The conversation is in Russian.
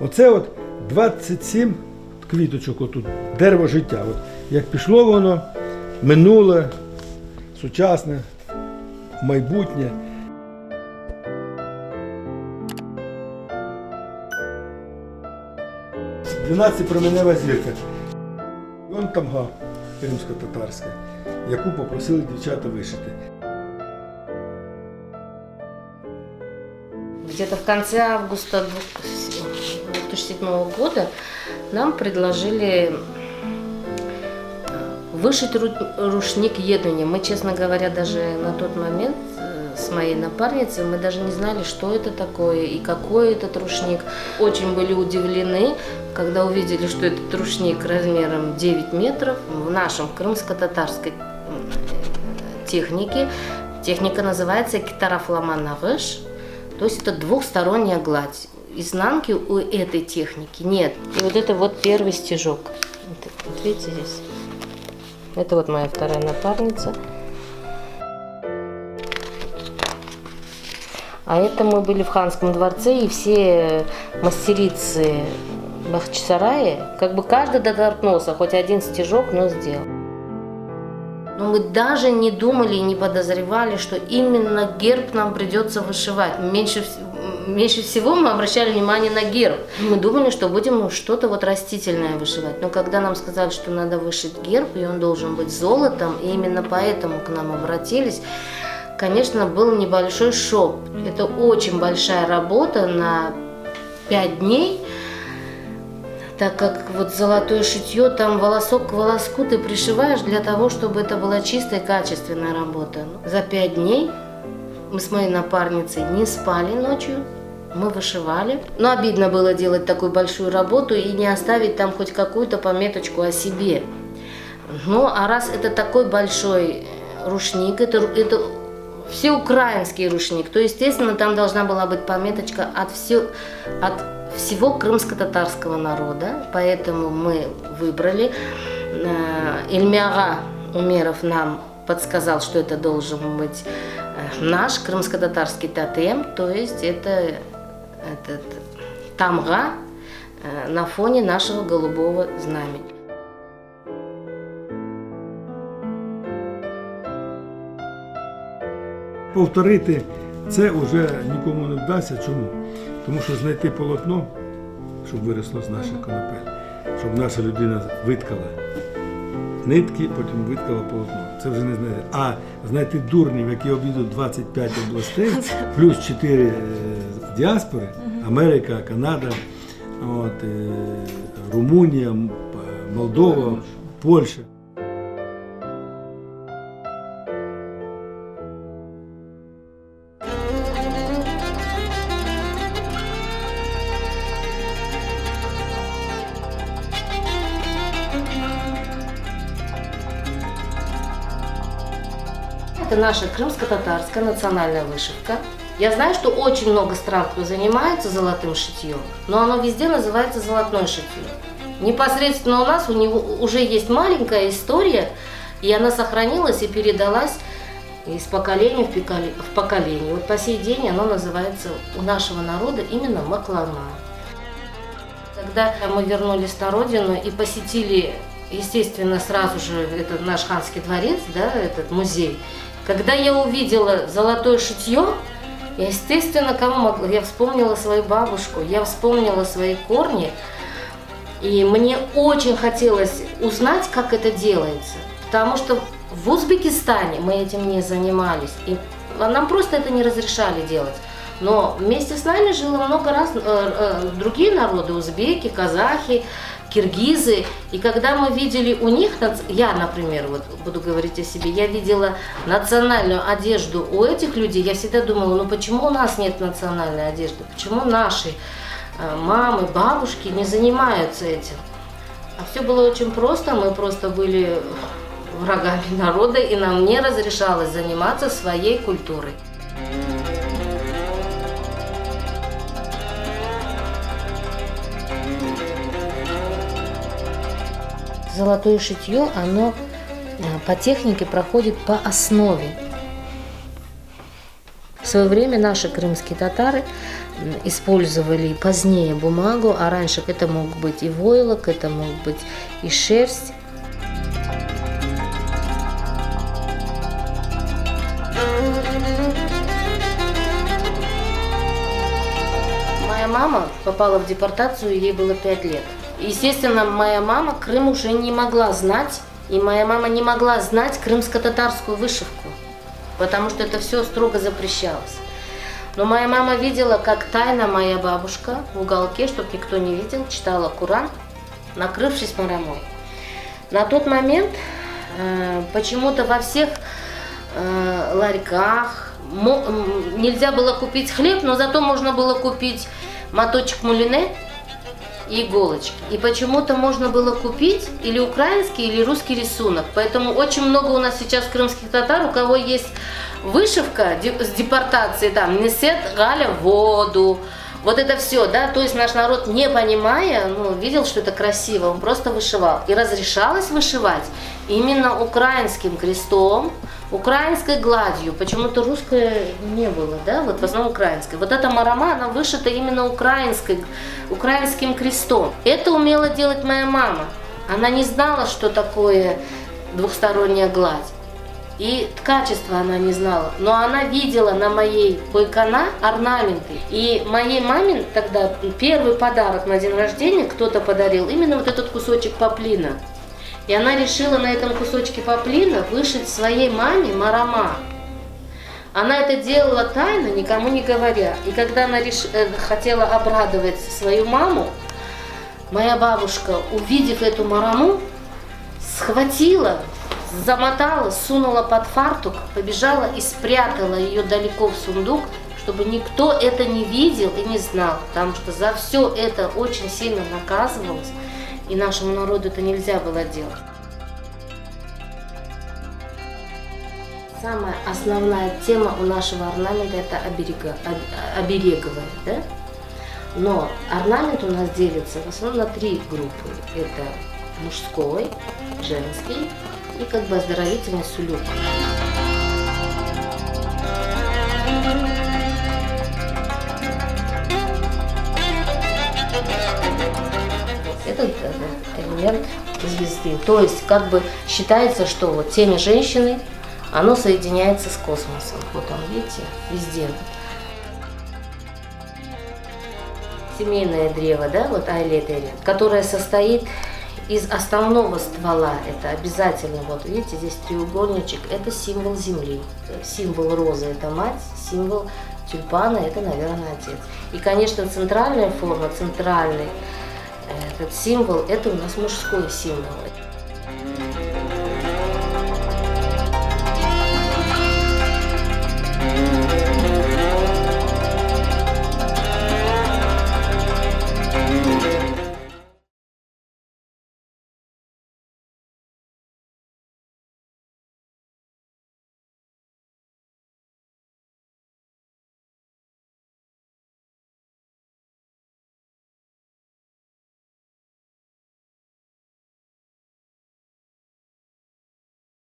Оце от 27 квіточок, отут, дерево життя. От, як пішло воно, минуле, сучасне, майбутнє. Дванадцятипроменева зірка. Вон тамга кримсько-татарська, яку попросили дівчата вишити. Где-то в конце августа 2007 года нам предложили вышить рушник Едуни. Мы, честно говоря, даже на тот момент с моей напарницей, мы даже не знали, что это такое и какой этот рушник. Очень были удивлены, когда увидели, что этот рушник размером 9 метров в нашем крымско-татарской технике. Техника называется китарафламан-нагыш, то есть это двухсторонняя гладь. Изнанки у этой техники нет. И вот это вот первый стежок. Вот видите здесь? Это вот моя вторая напарница. А это мы были в ханском дворце, и все мастерицы Бахчисарая, как бы каждый доторкнулся, хоть один стежок, но сделал. Но мы даже не думали и не подозревали, что именно герб нам придется вышивать. Меньше всего мы обращали внимание на герб. Мы думали, что будем что-то вот растительное вышивать. Но когда нам сказали, что надо вышить герб, и он должен быть золотом, и именно поэтому к нам обратились, конечно, был небольшой шок. Это очень большая работа на 5 дней, так как вот золотое шитье, там волосок к волоску ты пришиваешь для того, чтобы это была чистая, качественная работа. За 5 дней мы с моей напарницей не спали ночью, мы вышивали. Но обидно было делать такую большую работу и не оставить там хоть какую-то пометочку о себе. Ну, а раз это такой большой рушник, это всеукраинский рушник, то, естественно, там должна была быть пометочка от всего крымско-татарского народа, поэтому мы выбрали. Ильмиага Умеров нам подсказал, что это должен быть наш крымско-татарский тотем, то есть это тамга на фоне нашего голубого знамени. Повторити це вже нікому не вдасться. Чому? Тому що знайти полотно, щоб виросло з наших конопель, щоб наша людина виткала нитки, потім виткала полотно. Це вже не знайде. А знайти дурнів, які об'їдуть 25 областей, плюс 4 діаспори, Америка, Канада, Румунія, Молдова, Польща. Это наша крымско-татарская национальная вышивка. Я знаю, что очень много стран, кто занимается золотым шитьем, но оно везде называется золотное шитье. Непосредственно у нас у него уже есть маленькая история, и она сохранилась и передалась из поколения в поколение. Вот по сей день оно называется у нашего народа именно маклана. Когда мы вернулись на родину и посетили, естественно, сразу же этот наш ханский дворец, да, этот музей, когда я увидела золотое шитье, естественно, я вспомнила свою бабушку, я вспомнила свои корни, и мне очень хотелось узнать, как это делается, потому что в Узбекистане мы этим не занимались, и нам просто это не разрешали делать. Но вместе с нами жило много другие народы, узбеки, казахи, киргизы. И когда мы видели у них, я, например, вот буду говорить о себе, я видела национальную одежду у этих людей, я всегда думала, ну почему у нас нет национальной одежды, почему наши мамы, бабушки не занимаются этим. А все было очень просто, мы просто были врагами народа, и нам не разрешалось заниматься своей культурой. Золотое шитье, оно по технике проходит по основе. В свое время наши крымские татары использовали позднее бумагу, а раньше это мог быть и войлок, это мог быть и шерсть. Моя мама попала в депортацию, ей было 5 лет. Естественно, моя мама Крым уже не могла знать, и моя мама не могла знать крымско-татарскую вышивку, потому что это все строго запрещалось. Но моя мама видела, как тайно моя бабушка в уголке, чтобы никто не видел, читала Коран, накрывшись марамой. На тот момент почему-то во всех ларьках нельзя было купить хлеб, но зато можно было купить моточек мулине и иголочки. И почему-то можно было купить или украинский, или русский рисунок. Поэтому очень много у нас сейчас крымских татар, у кого есть вышивка с депортации, там, несет Галя воду, вот это все, да, то есть наш народ, не понимая, видел, что это красиво, он просто вышивал. И разрешалось вышивать именно украинским крестом, украинской гладью, почему-то русское не было, да, вот в основном украинской. Вот эта марама, она вышита именно украинским крестом. Это умела делать моя мама. Она не знала, что такое двухсторонняя гладь. И ткачество она не знала, но она видела на моей койкана орнаменты. И моей маме тогда первый подарок на день рождения кто-то подарил именно вот этот кусочек поплина. И она решила на этом кусочке поплина вышить своей маме марама. Она это делала тайно, никому не говоря. И когда она хотела обрадовать свою маму, моя бабушка, увидев эту мараму, схватила, замотала, сунула под фартук, побежала и спрятала ее далеко в сундук, чтобы никто это не видел и не знал, потому что за все это очень сильно наказывалось, и нашему народу это нельзя было делать. Самая основная тема у нашего орнамента — это обереговая, да? Но орнамент у нас делится в основном на 3 группы. Это мужской, женский и как бы оздоровительный сулюк. Это элемент звезды. То есть как бы считается, что вот темя женщины, оно соединяется с космосом. Вот он, видите, везде. Семейное древо, да, вот айлетери, которое состоит из основного ствола. Это обязательно, вот видите, здесь треугольничек, это символ земли. Символ розы — это мать, символ тюльпана — это, наверное, отец. И, конечно, центральная форма, центральный этот символ — это у нас мужской символ.